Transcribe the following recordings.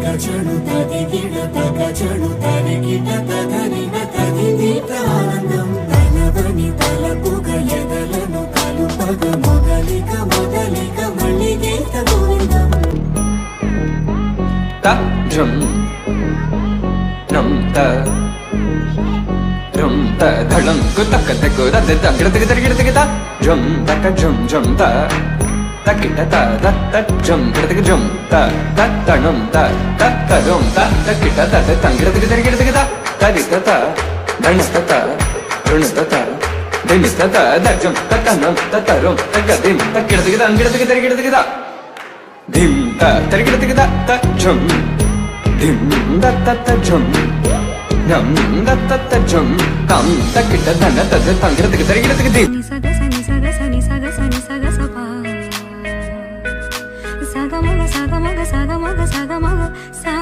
తలచడు తదిగిడ తగచడు తరిగిట తగరిన తదిదీట ఆనందం తనవని తలపుగ ఎదలను కలుపగ మొదలిక మొదలిక మళ్ళీ గీత గోవిందం rum rum ta rum ta dhalam kutak tak da da da gida gida gida gida rum tak rum ta takita ta da ta rum gida gida rum ta ta ta rum ta ta ta rum ta takita ta da gida gida gida gida ta di ta ta dan ta ta run ta ta din ta ta da rum ta ta rum ta ta rum ta ga dim ta gida gida gida gida dim ta ta gida gida ta rum dim da ta ta rum nam da ta ta rum tam ta kita dana ta ta tangira ta gida gida dim saga sani saga sani saga sani saga sapa saga maga saga maga saga maga saga maga sa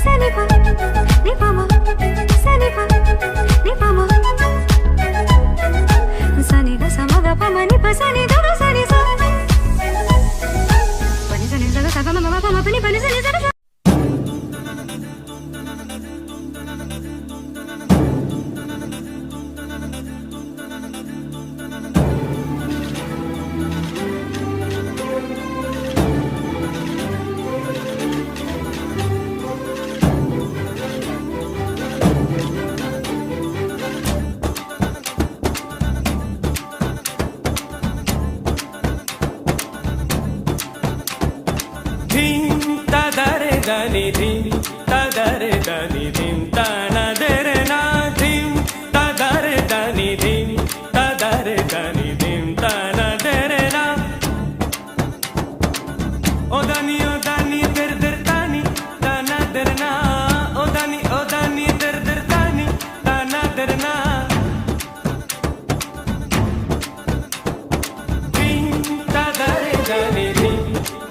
sani pa ni pa ma sani pa ni pa ma sani ga sa maga pa ma ni pa sani ga sani sa pani sani saga saga maga pa ma pani pani sani saga dani dim tadare dani dim tana dere na dim tadare dani dim tadare dani dim tana dere na o dani der der tani tana der na o dani der der tani tana der na dim tadare dani dim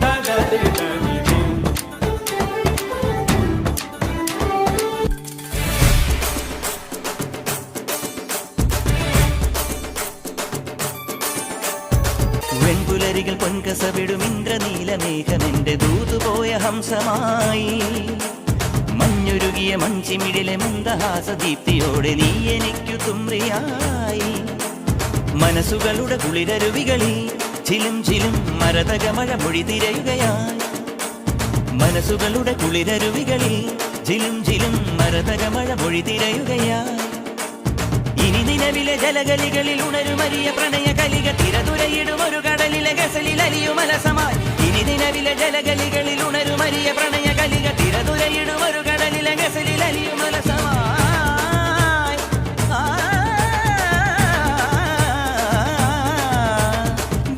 tadare dani വെൺപുലരികൾ പൊൻകസവിടും ഇന്ദ്രനീലമേഘമെന്റെ ദൂതുപോയ ഹംസമായി മഞ്ഞുരുകിയ മഞ്ചിമിടിലെ മന്ദഹാസദീപ്തിയോടെ നീ എനിക്കു തുമ്രിയായി മനസ്സുകളുടെ കുളിരരുവികളിൽ ചിലും ചിലും മരതകമഴ മൊഴി തിരയുകയായി മനസ്സുകളുടെ കുളിരരുവികളിൽ ചിലും ചിലും മരതകമഴ മൊഴി തിരയുകയായി ഇനി നിലവിലെ ജലഗലികളിൽ ഉണരുമരിയ പ്രണയ കലിക തിരതുരയിടും ഒരു കടലിലെ ഗസലിൽ അലിയുമലസമായി ഇനി നിലവിലെ ജലഗലികളിൽ ഉണരുമരിയ പ്രണയ കലിക തിരതുരയിടും ഒരു കടലിലെ ഗസലിൽ അലിയുമലസമായി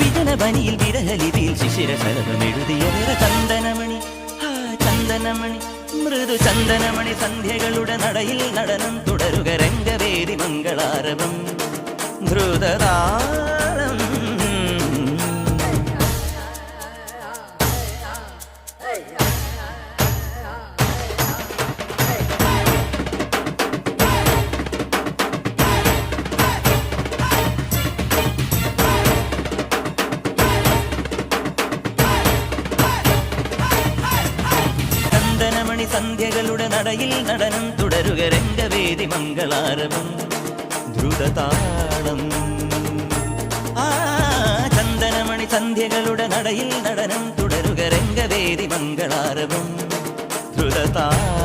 വിജനവനിയിൽ വിരഹലിപിയിൽ ശിശിരശലഭമെഴുതിയ ചന്ദനമണി ചന്ദനമണി മൃദു ചന്ദനമണി സന്ധ്യകളുടെ നടയിൽ നടനം തുടരുക രംഗവേദി മംഗളാരവം ധ്രുതതാരം സന്ധ്യകളുടെ നടയിൽ നടനം തുടരുക രംഗവേദി മംഗളാരവം ധ്രുതതാളം ചന്ദനമണി സന്ധ്യകളുടെ നടയിൽ നടനം തുടരുക രംഗവേദി മംഗളാരവം ധ്രുതതാളം